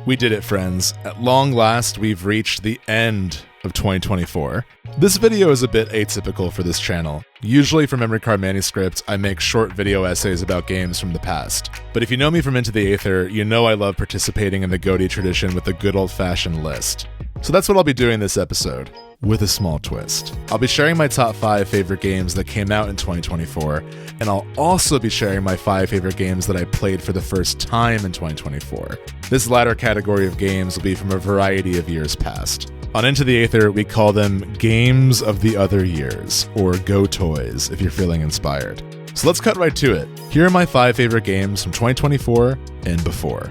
We did it, friends. At long last, we've reached the end of 2024. This video is a bit atypical for this channel. Usually for Memory Card Manuscript, I make short video essays about games from the past. But if you know me from Into the Aether, you know I love participating in the GOTY tradition with a good old-fashioned list. So that's what I'll be doing this episode, with a small twist. I'll be sharing my top 5 favorite games that came out in 2024, and I'll also be sharing my 5 favorite games that I played for the first time in 2024. This latter category of games will be from a variety of years past. On Into the Aether, we call them Games of the Other Years, or GOTOYs if you're feeling inspired. So let's cut right to it. Here are my 5 favorite games from 2024 and before.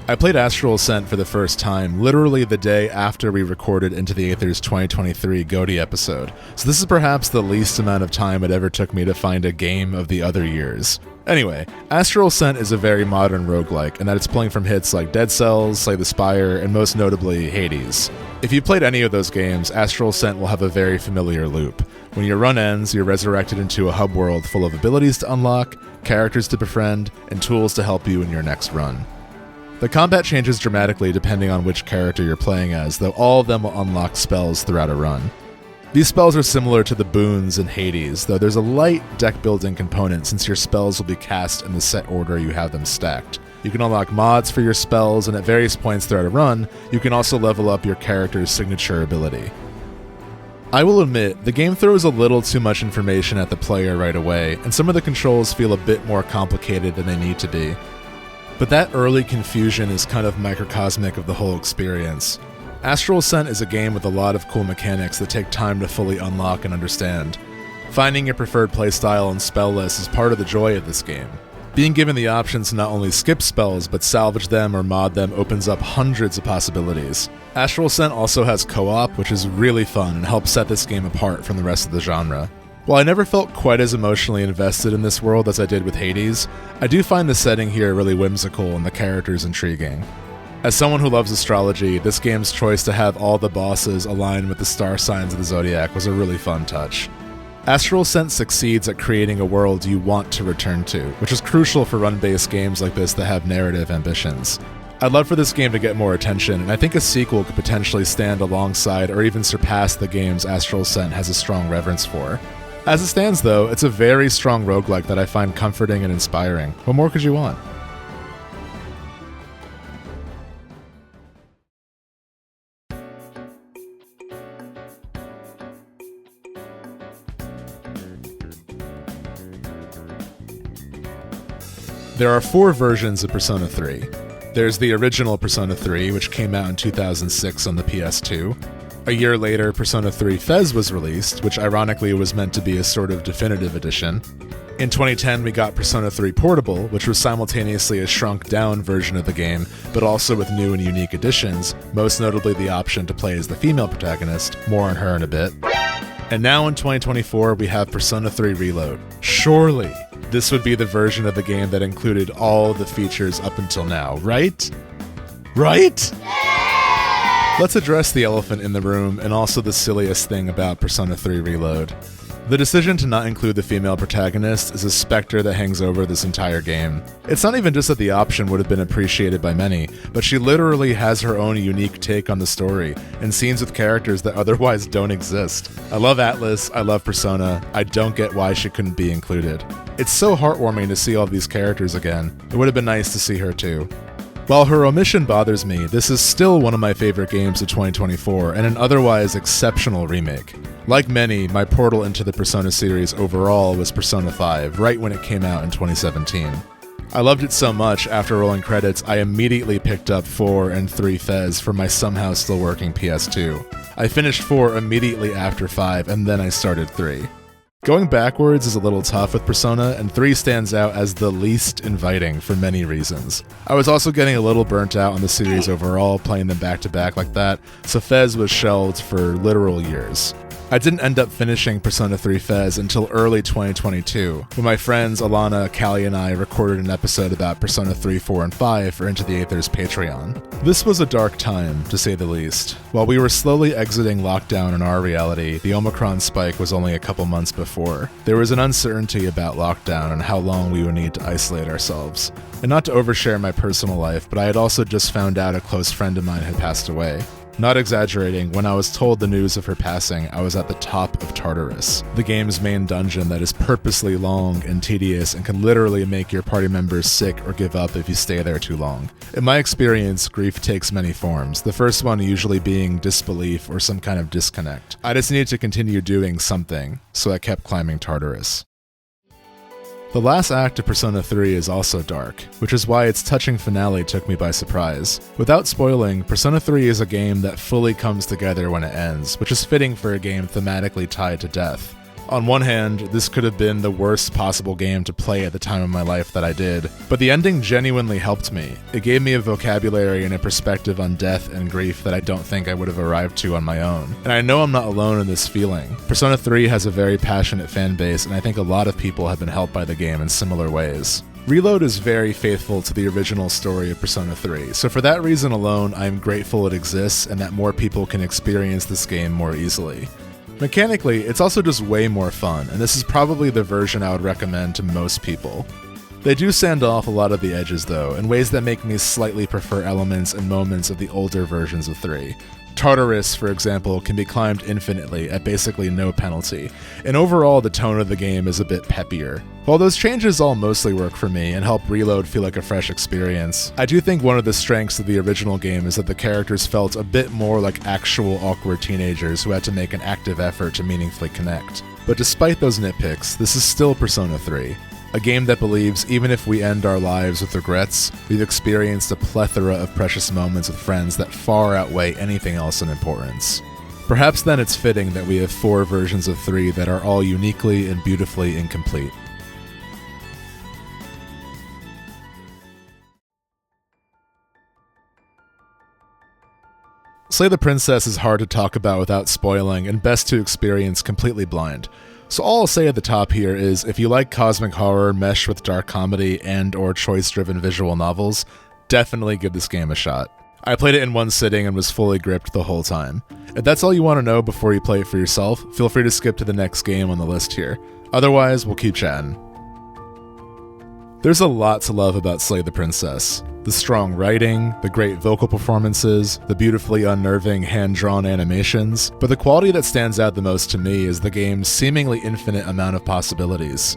I played Astral Ascent for the first time literally the day after we recorded Into the Aether's 2023 GOTY episode, so this is perhaps the least amount of time it ever took me to find a game of the other years. Anyway, Astral Ascent is a very modern roguelike, and that it's pulling from hits like Dead Cells, Slay the Spire, and most notably, Hades. If you've played any of those games, Astral Ascent will have a very familiar loop. When your run ends, you're resurrected into a hub world full of abilities to unlock, characters to befriend, and tools to help you in your next run. The combat changes dramatically depending on which character you're playing as, though all of them will unlock spells throughout a run. These spells are similar to the boons in Hades, though there's a light deck-building component since your spells will be cast in the set order you have them stacked. You can unlock mods for your spells, and at various points throughout a run, you can also level up your character's signature ability. I will admit, the game throws a little too much information at the player right away, and some of the controls feel a bit more complicated than they need to be. But that early confusion is kind of microcosmic of the whole experience. Astral Ascent is a game with a lot of cool mechanics that take time to fully unlock and understand. Finding your preferred playstyle and spell list is part of the joy of this game. Being given the options to not only skip spells, but salvage them or mod them opens up hundreds of possibilities. Astral Ascent also has co-op, which is really fun and helps set this game apart from the rest of the genre. While I never felt quite as emotionally invested in this world as I did with Hades, I do find the setting here really whimsical and the characters intriguing. As someone who loves astrology, this game's choice to have all the bosses align with the star signs of the zodiac was a really fun touch. Astral Ascent succeeds at creating a world you want to return to, which is crucial for run-based games like this that have narrative ambitions. I'd love for this game to get more attention, and I think a sequel could potentially stand alongside or even surpass the games Astral Ascent has a strong reverence for. As it stands, though, it's a very strong roguelike that I find comforting and inspiring. What more could you want? There are 4 versions of Persona 3. There's the original Persona 3, which came out in 2006 on the PS2. A year later, Persona 3 Fez was released, which ironically was meant to be a sort of definitive edition. In 2010, we got Persona 3 Portable, which was simultaneously a shrunk-down version of the game, but also with new and unique additions, most notably the option to play as the female protagonist, more on her in a bit. And now in 2024, we have Persona 3 Reload. Surely, this would be the version of the game that included all the features up until now, right? Right? Let's address the elephant in the room and also the silliest thing about Persona 3 Reload. The decision to not include the female protagonist is a specter that hangs over this entire game. It's not even just that the option would have been appreciated by many, but she literally has her own unique take on the story, and scenes with characters that otherwise don't exist. I love Atlas, I love Persona, I don't get why she couldn't be included. It's so heartwarming to see all these characters again. It would have been nice to see her too. While her omission bothers me, this is still one of my favorite games of 2024 and an otherwise exceptional remake. Like many, my portal into the Persona series overall was Persona 5, right when it came out in 2017. I loved it so much, after rolling credits, I immediately picked up 4 and 3 Fez for my somehow still working PS2. I finished 4 immediately after 5, and then I started 3. Going backwards is a little tough with Persona, and 3 stands out as the least inviting for many reasons. I was also getting a little burnt out on the series overall, playing them back-to-back like that, so Fez was shelved for literal years. I didn't end up finishing Persona 3 Fez until early 2022, when my friends Alana, Callie, and I recorded an episode about Persona 3, 4, and 5 for Into the Aether's Patreon. This was a dark time, to say the least. While we were slowly exiting lockdown in our reality, the Omicron spike was only a couple months before. There was an uncertainty about lockdown and how long we would need to isolate ourselves. And not to overshare my personal life, but I had also just found out a close friend of mine had passed away. Not exaggerating, when I was told the news of her passing, I was at the top of Tartarus, the game's main dungeon that is purposely long and tedious and can literally make your party members sick or give up if you stay there too long. In my experience, grief takes many forms, the first one usually being disbelief or some kind of disconnect. I just needed to continue doing something, so I kept climbing Tartarus. The last act of Persona 3 is also dark, which is why its touching finale took me by surprise. Without spoiling, Persona 3 is a game that fully comes together when it ends, which is fitting for a game thematically tied to death. On one hand, this could have been the worst possible game to play at the time of my life that I did, but the ending genuinely helped me. It gave me a vocabulary and a perspective on death and grief that I don't think I would have arrived to on my own. And I know I'm not alone in this feeling. Persona 3 has a very passionate fan base, and I think a lot of people have been helped by the game in similar ways. Reload is very faithful to the original story of Persona 3, so for that reason alone, I am grateful it exists and that more people can experience this game more easily. Mechanically, it's also just way more fun, and this is probably the version I would recommend to most people. They do sand off a lot of the edges though, in ways that make me slightly prefer elements and moments of the older versions of 3. Tartarus, for example, can be climbed infinitely at basically no penalty, and overall the tone of the game is a bit peppier. While those changes all mostly work for me and help Reload feel like a fresh experience, I do think one of the strengths of the original game is that the characters felt a bit more like actual awkward teenagers who had to make an active effort to meaningfully connect. But despite those nitpicks, this is still Persona 3. A game that believes even if we end our lives with regrets, we've experienced a plethora of precious moments with friends that far outweigh anything else in importance. Perhaps then it's fitting that we have 4 versions of 3 that are all uniquely and beautifully incomplete. Slay the Princess is hard to talk about without spoiling and best to experience completely blind. So all I'll say at the top here is, if you like cosmic horror meshed with dark comedy and or choice-driven visual novels, definitely give this game a shot. I played it in one sitting and was fully gripped the whole time. If that's all you want to know before you play it for yourself, feel free to skip to the next game on the list here. Otherwise, we'll keep chatting. There's a lot to love about Slay the Princess. The strong writing, the great vocal performances, the beautifully unnerving hand-drawn animations, but the quality that stands out the most to me is the game's seemingly infinite amount of possibilities.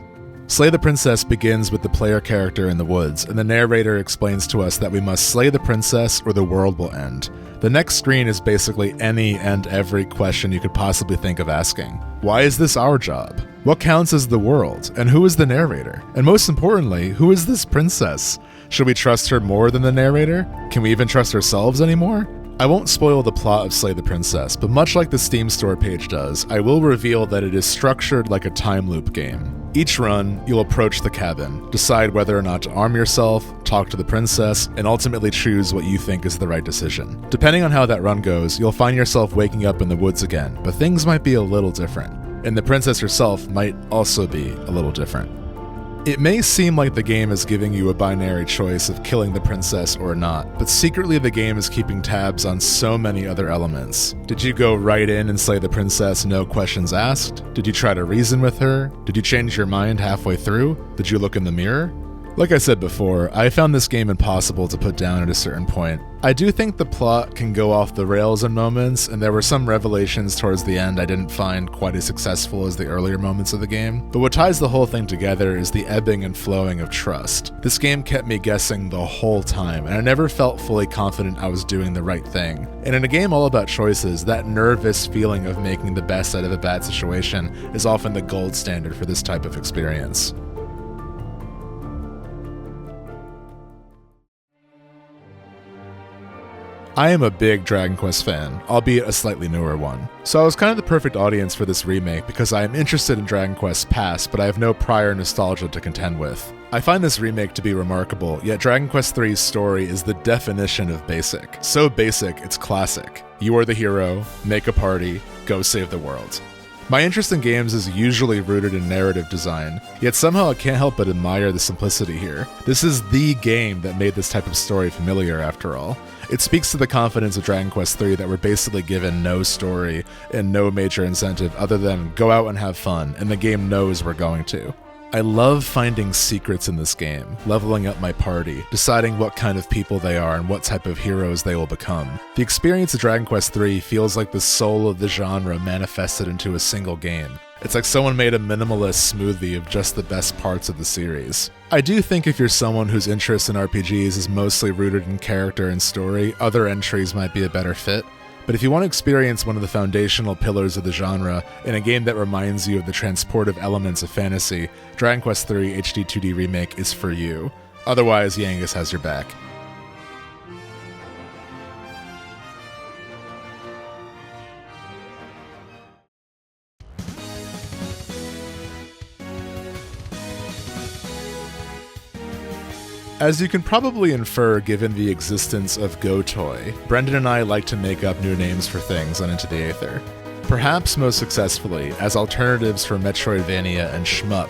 Slay the Princess begins with the player character in the woods, and the narrator explains to us that we must slay the princess or the world will end. The next screen is basically any and every question you could possibly think of asking. Why is this our job? What counts as the world? And who is the narrator? And most importantly, who is this princess? Should we trust her more than the narrator? Can we even trust ourselves anymore? I won't spoil the plot of Slay the Princess, but much like the Steam store page does, I will reveal that it is structured like a time loop game. Each run, you'll approach the cabin, decide whether or not to arm yourself, talk to the princess, and ultimately choose what you think is the right decision. Depending on how that run goes, you'll find yourself waking up in the woods again, but things might be a little different. And the princess herself might also be a little different. It may seem like the game is giving you a binary choice of killing the princess or not, but secretly the game is keeping tabs on so many other elements. Did you go right in and slay the princess, no questions asked? Did you try to reason with her? Did you change your mind halfway through? Did you look in the mirror? Like I said before, I found this game impossible to put down at a certain point. I do think the plot can go off the rails in moments, and there were some revelations towards the end I didn't find quite as successful as the earlier moments of the game, but what ties the whole thing together is the ebbing and flowing of trust. This game kept me guessing the whole time, and I never felt fully confident I was doing the right thing. And in a game all about choices, that nervous feeling of making the best out of a bad situation is often the gold standard for this type of experience. I am a big Dragon Quest fan, albeit a slightly newer one. So I was kind of the perfect audience for this remake because I am interested in Dragon Quest past, but I have no prior nostalgia to contend with. I find this remake to be remarkable, yet Dragon Quest III's story is the definition of basic. So basic, it's classic. You are the hero, make a party, go save the world. My interest in games is usually rooted in narrative design, yet somehow I can't help but admire the simplicity here. This is the game that made this type of story familiar, after all. It speaks to the confidence of Dragon Quest III that we're basically given no story and no major incentive other than go out and have fun, and the game knows we're going to. I love finding secrets in this game, leveling up my party, deciding what kind of people they are and what type of heroes they will become. The experience of Dragon Quest III feels like the soul of the genre manifested into a single game. It's like someone made a minimalist smoothie of just the best parts of the series. I do think if you're someone whose interest in RPGs is mostly rooted in character and story, other entries might be a better fit. But if you want to experience one of the foundational pillars of the genre in a game that reminds you of the transportive elements of fantasy, Dragon Quest III HD 2D Remake is for you. Otherwise, Yangus has your back. As you can probably infer given the existence of GOTOY, Brendan and I like to make up new names for things on Into the Aether. Perhaps most successfully, as alternatives for Metroidvania and Shmup,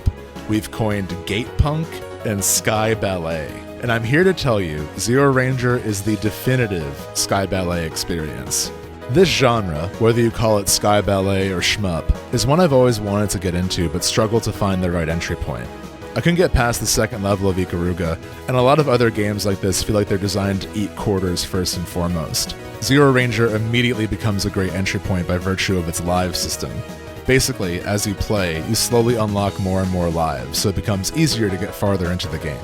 we've coined Gate Punk and Sky Ballet. And I'm here to tell you, Zero Ranger is the definitive Sky Ballet experience. This genre, whether you call it Sky Ballet or Shmup, is one I've always wanted to get into but struggled to find the right entry point. I couldn't get past the second level of Ikaruga, and a lot of other games like this feel like they're designed to eat quarters first and foremost. Zero Ranger immediately becomes a great entry point by virtue of its live system. Basically, as you play, you slowly unlock more and more lives, so it becomes easier to get farther into the game.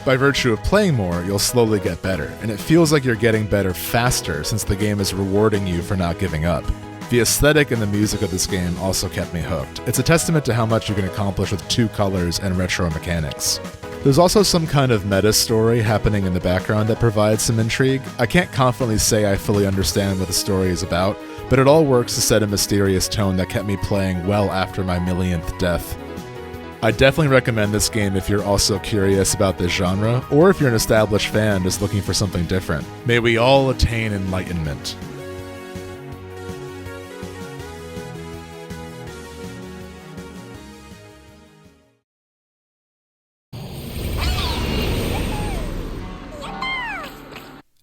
By virtue of playing more, you'll slowly get better, and it feels like you're getting better faster since the game is rewarding you for not giving up. The aesthetic and the music of this game also kept me hooked. It's a testament to how much you can accomplish with two colors and retro mechanics. There's also some kind of meta story happening in the background that provides some intrigue. I can't confidently say I fully understand what the story is about, but it all works to set a mysterious tone that kept me playing well after my millionth death. I definitely recommend this game if you're also curious about this genre, or if you're an established fan just looking for something different. May we all attain enlightenment.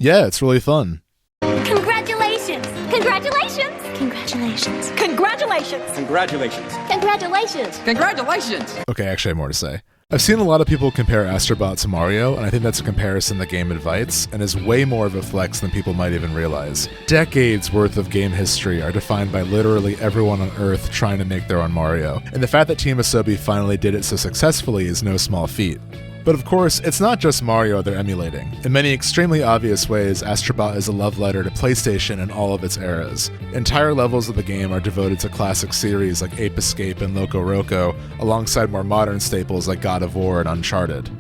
Yeah, it's really fun. Congratulations! Congratulations! Congratulations! Congratulations! Congratulations! Congratulations! Congratulations! Okay, actually I have more to say. I've seen a lot of people compare Astrobot to Mario, and I think that's a comparison the game invites, and is way more of a flex than people might even realize. Decades worth of game history are defined by literally everyone on Earth trying to make their own Mario, and the fact that Team Asobi finally did it so successfully is no small feat. But of course, it's not just Mario they're emulating. In many extremely obvious ways, Astrobot is a love letter to PlayStation and all of its eras. Entire levels of the game are devoted to classic series like Ape Escape and Loco Roco, alongside more modern staples like God of War and Uncharted.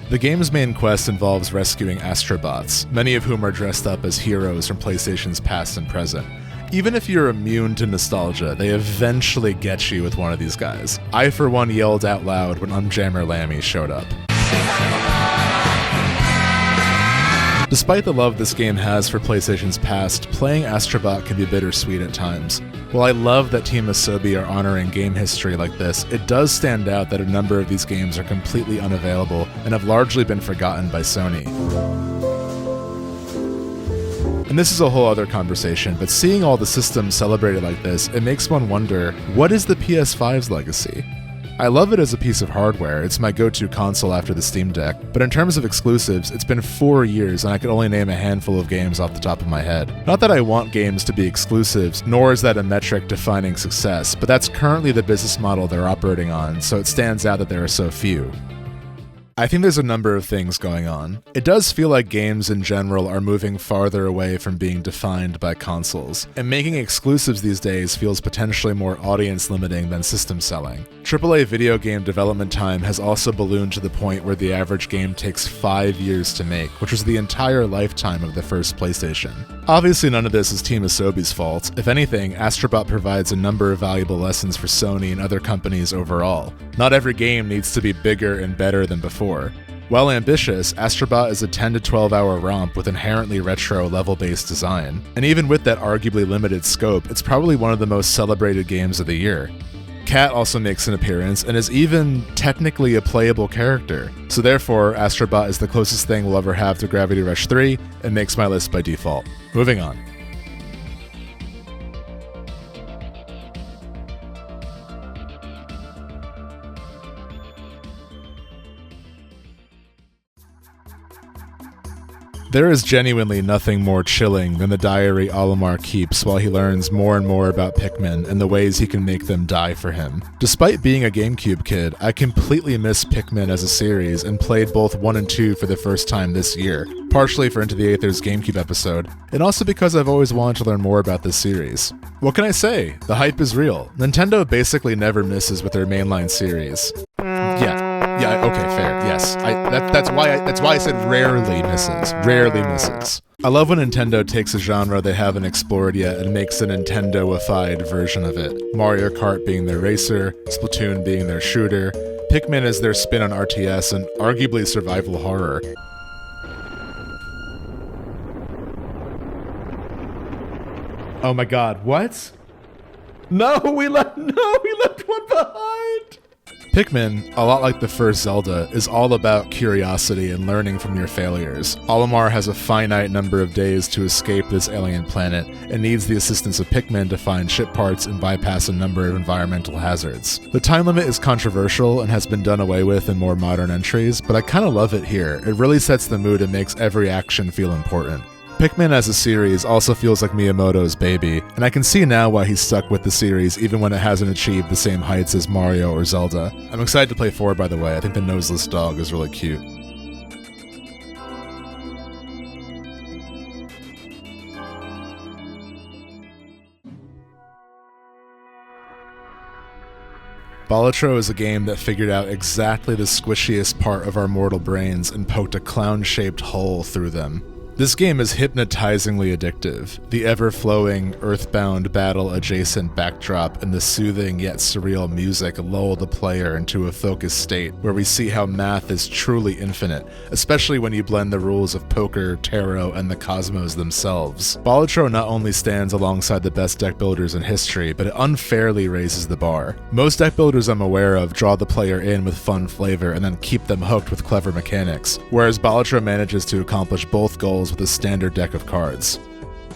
The game's main quest involves rescuing Astrobots, many of whom are dressed up as heroes from PlayStation's past and present. Even if you're immune to nostalgia, they eventually get you with one of these guys. I, for one, yelled out loud when Jammer Lammy showed up. Despite the love this game has for PlayStation's past, playing Astrobot can be bittersweet at times. While I love that Team Asobi are honoring game history like this, it does stand out that a number of these games are completely unavailable and have largely been forgotten by Sony. And this is a whole other conversation, but seeing all the systems celebrated like this, it makes one wonder, what is the PS5's legacy? I love it as a piece of hardware, it's my go-to console after the Steam Deck, but in terms of exclusives, it's been 4 years and I could only name a handful of games off the top of my head. Not that I want games to be exclusives, nor is that a metric defining success, but that's currently the business model they're operating on, so it stands out that there are so few. I think there's a number of things going on. It does feel like games in general are moving farther away from being defined by consoles, and making exclusives these days feels potentially more audience limiting than system selling. AAA video game development time has also ballooned to the point where the average game takes 5 years to make, which was the entire lifetime of the first PlayStation. Obviously none of this is Team Asobi's fault. If anything, Astrobot provides a number of valuable lessons for Sony and other companies overall. Not every game needs to be bigger and better than before. While ambitious, Astrobot is a 10 to 12 hour romp with inherently retro level-based design. And even with that arguably limited scope, it's probably one of the most celebrated games of the year. Cat also makes an appearance and is even technically a playable character. So therefore, Astrobot is the closest thing we'll ever have to Gravity Rush 3 and makes my list by default. Moving on. There is genuinely nothing more chilling than the diary Olimar keeps while he learns more and more about Pikmin and the ways he can make them die for him. Despite being a GameCube kid, I completely missed Pikmin as a series and played both 1 and 2 for the first time this year, partially for Into the Aether's GameCube episode, and also because I've always wanted to learn more about this series. What can I say? The hype is real. Nintendo basically never misses with their mainline series. Yeah, okay, fair. Yes, that's why I said rarely misses. Rarely misses. I love when Nintendo takes a genre they haven't explored yet and makes a Nintendo-ified version of it. Mario Kart being their racer, Splatoon being their shooter, Pikmin is their spin on RTS and arguably survival horror. Oh my god, what? No, we left one behind! Pikmin, a lot like the first Zelda, is all about curiosity and learning from your failures. Olimar has a finite number of days to escape this alien planet and needs the assistance of Pikmin to find ship parts and bypass a number of environmental hazards. The time limit is controversial and has been done away with in more modern entries, but I kinda love it here. It really sets the mood and makes every action feel important. Pikmin as a series also feels like Miyamoto's baby, and I can see now why he's stuck with the series even when it hasn't achieved the same heights as Mario or Zelda. I'm excited to play 4, by the way. I think the noseless dog is really cute. Balatro is a game that figured out exactly the squishiest part of our mortal brains and poked a clown-shaped hole through them. This game is hypnotizingly addictive. The ever-flowing, earthbound battle-adjacent backdrop and the soothing yet surreal music lull the player into a focused state where we see how math is truly infinite, especially when you blend the rules of poker, tarot, and the cosmos themselves. Balatro not only stands alongside the best deck builders in history, but it unfairly raises the bar. Most deck builders I'm aware of draw the player in with fun flavor and then keep them hooked with clever mechanics, whereas Balatro manages to accomplish both goals with a standard deck of cards.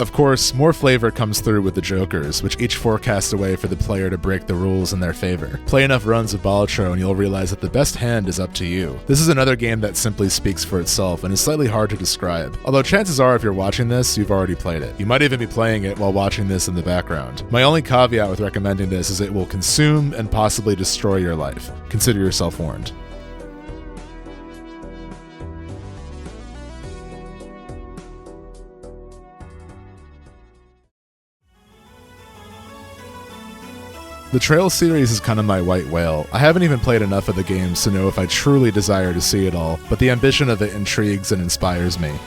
Of course, more flavor comes through with the Jokers, which each forecast a way for the player to break the rules in their favor. Play enough runs of Balatro and you'll realize that the best hand is up to you. This is another game that simply speaks for itself and is slightly hard to describe, although chances are if you're watching this, you've already played it. You might even be playing it while watching this in the background. My only caveat with recommending this is it will consume and possibly destroy your life. Consider yourself warned. The Trails series is kind of my white whale. I haven't even played enough of the games to know if I truly desire to see it all, but the ambition of it intrigues and inspires me.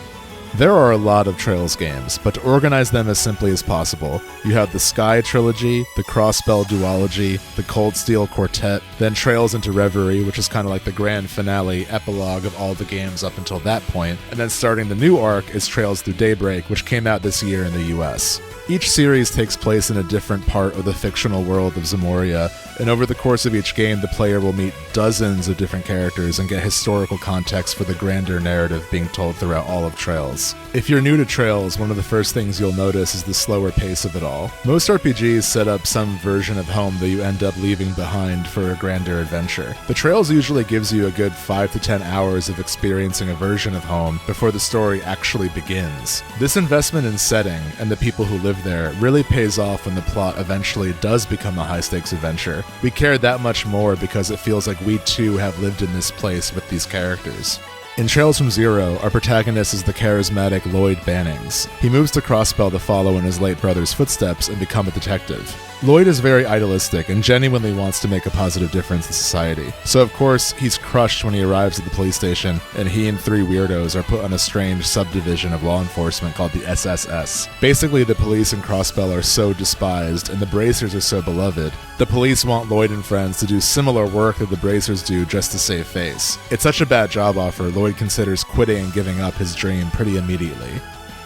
There are a lot of Trails games, but to organize them as simply as possible, you have the Sky Trilogy, the Crossbell Duology, the Cold Steel Quartet, then Trails into Reverie, which is kind of like the grand finale epilogue of all the games up until that point, and then starting the new arc is Trails Through Daybreak, which came out this year in the US. Each series takes place in a different part of the fictional world of Zamoria, and over the course of each game, the player will meet dozens of different characters and get historical context for the grander narrative being told throughout all of Trails. If you're new to Trails, one of the first things you'll notice is the slower pace of it all. Most RPGs set up some version of home that you end up leaving behind for a grander adventure. But Trails usually gives you a good 5 to 10 hours of experiencing a version of home before the story actually begins. This investment in setting and the people who live there really pays off when the plot eventually does become a high-stakes adventure. We care that much more because it feels like we too have lived in this place with these characters. In Trails from Zero, our protagonist is the charismatic Lloyd Bannings. He moves to Crossbell to follow in his late brother's footsteps and become a detective. Lloyd is very idealistic and genuinely wants to make a positive difference in society. So of course, he's crushed when he arrives at the police station and he and 3 weirdos are put on a strange subdivision of law enforcement called the SSS. Basically, the police in Crossbell are so despised and the Bracers are so beloved, the police want Lloyd and friends to do similar work that the Bracers do just to save face. It's such a bad job offer, Lloyd considers quitting and giving up his dream pretty immediately.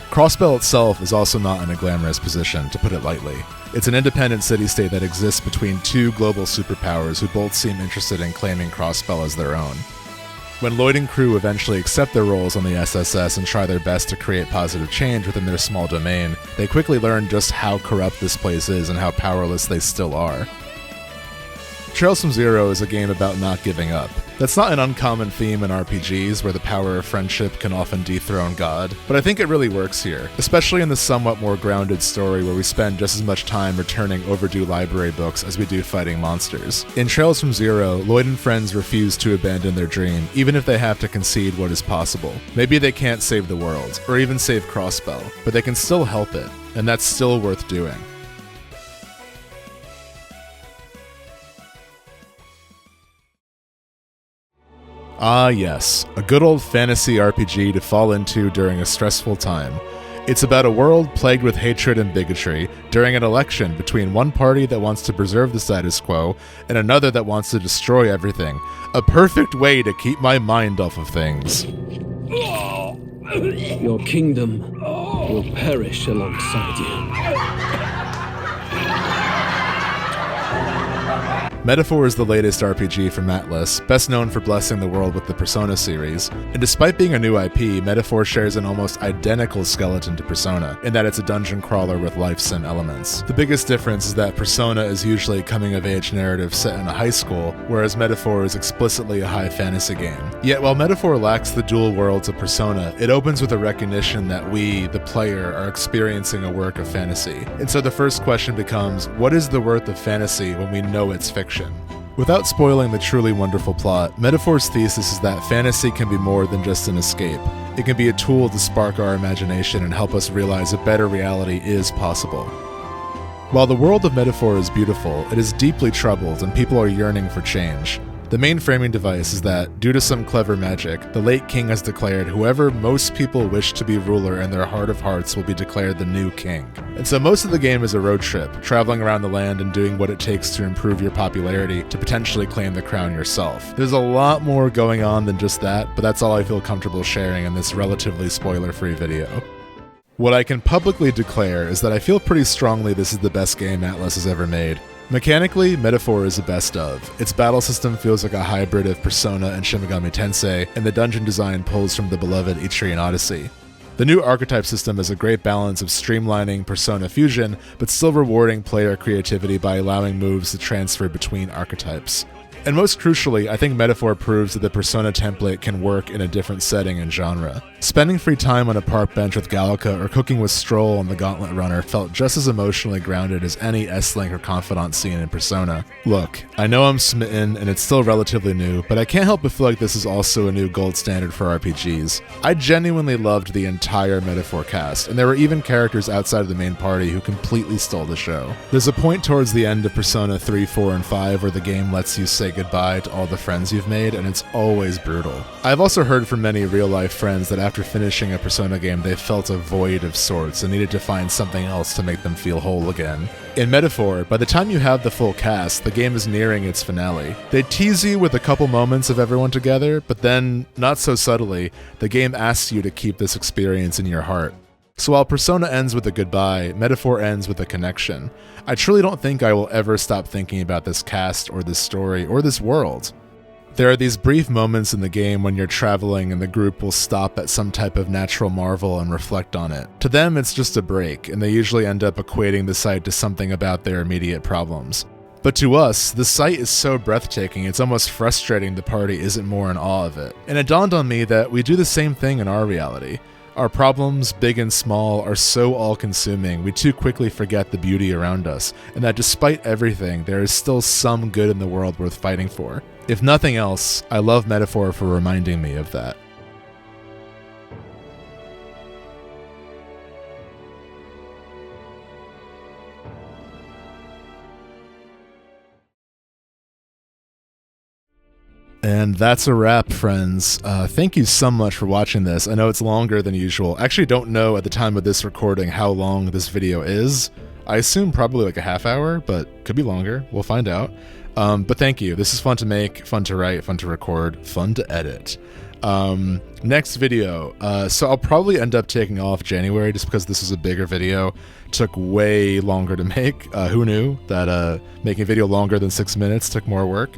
Crossbell itself is also not in a glamorous position, to put it lightly. It's an independent city-state that exists between 2 global superpowers who both seem interested in claiming Crossbell as their own. When Lloyd and crew eventually accept their roles on the SSS and try their best to create positive change within their small domain, they quickly learn just how corrupt this place is and how powerless they still are. Trails from Zero is a game about not giving up. That's not an uncommon theme in RPGs where the power of friendship can often dethrone God, but I think it really works here, especially in the somewhat more grounded story where we spend just as much time returning overdue library books as we do fighting monsters. In Trails from Zero, Lloyd and friends refuse to abandon their dream, even if they have to concede what is possible. Maybe they can't save the world, or even save Crossbell, but they can still help it, and that's still worth doing. Ah yes, a good old fantasy RPG to fall into during a stressful time. It's about a world plagued with hatred and bigotry during an election between one party that wants to preserve the status quo and another that wants to destroy everything. A perfect way to keep my mind off of things. Your kingdom will perish alongside you. Metaphor is the latest RPG from Atlas, best known for blessing the world with the Persona series, and despite being a new IP, Metaphor shares an almost identical skeleton to Persona, in that it's a dungeon crawler with life sim elements. The biggest difference is that Persona is usually a coming-of-age narrative set in a high school, whereas Metaphor is explicitly a high fantasy game. Yet while Metaphor lacks the dual worlds of Persona, it opens with a recognition that we, the player, are experiencing a work of fantasy. And so the first question becomes, what is the worth of fantasy when we know it's fiction? Without spoiling the truly wonderful plot, Metaphor's thesis is that fantasy can be more than just an escape. It can be a tool to spark our imagination and help us realize a better reality is possible. While the world of Metaphor is beautiful, it is deeply troubled and people are yearning for change. The main framing device is that, due to some clever magic, the late king has declared whoever most people wish to be ruler in their heart of hearts will be declared the new king. And so most of the game is a road trip, traveling around the land and doing what it takes to improve your popularity to potentially claim the crown yourself. There's a lot more going on than just that, but that's all I feel comfortable sharing in this relatively spoiler-free video. What I can publicly declare is that I feel pretty strongly this is the best game Atlas has ever made. Mechanically, Metaphor is the best of. Its battle system feels like a hybrid of Persona and Shin Megami Tensei, and the dungeon design pulls from the beloved Etrian Odyssey. The new archetype system is a great balance of streamlining Persona fusion, but still rewarding player creativity by allowing moves to transfer between archetypes. And most crucially, I think Metaphor proves that the Persona template can work in a different setting and genre. Spending free time on a park bench with Gallica or cooking with Stroll on the Gauntlet Runner felt just as emotionally grounded as any S-Link or Confidant scene in Persona. Look, I know I'm smitten and it's still relatively new, but I can't help but feel like this is also a new gold standard for RPGs. I genuinely loved the entire Metaphor cast, and there were even characters outside of the main party who completely stole the show. There's a point towards the end of Persona 3, 4, and 5 where the game lets you say goodbye to all the friends you've made, and it's always brutal. I've also heard from many real-life friends that after finishing a Persona game, they felt a void of sorts and needed to find something else to make them feel whole again. In Metaphor, by the time you have the full cast, the game is nearing its finale. They tease you with a couple moments of everyone together, but then, not so subtly, the game asks you to keep this experience in your heart. So while Persona ends with a goodbye, Metaphor ends with a connection. I truly don't think I will ever stop thinking about this cast or this story or this world. There are these brief moments in the game when you're traveling and the group will stop at some type of natural marvel and reflect on it. To them, it's just a break, and they usually end up equating the sight to something about their immediate problems. But to us, the sight is so breathtaking, it's almost frustrating the party isn't more in awe of it. And it dawned on me that we do the same thing in our reality. Our problems, big and small, are so all-consuming, we too quickly forget the beauty around us, and that despite everything, there is still some good in the world worth fighting for. If nothing else, I love Metaphor for reminding me of that. And that's a wrap, friends. Thank you so much for watching this. I know it's longer than usual. I actually don't know at the time of this recording how long this video is. I assume probably like a half hour, but could be longer. We'll find out. But thank you. This is fun to make, fun to write, fun to record, fun to edit. Next video. So I'll probably end up taking off January just because this is a bigger video. Took way longer to make. Who knew that making a video longer than 6 minutes took more work?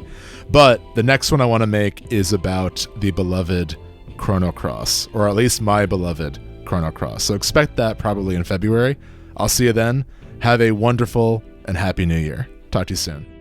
But the next one I want to make is about the beloved Chrono Cross, or at least my beloved Chrono Cross. So expect that probably in February. I'll see you then. Have a wonderful and happy new year. Talk to you soon.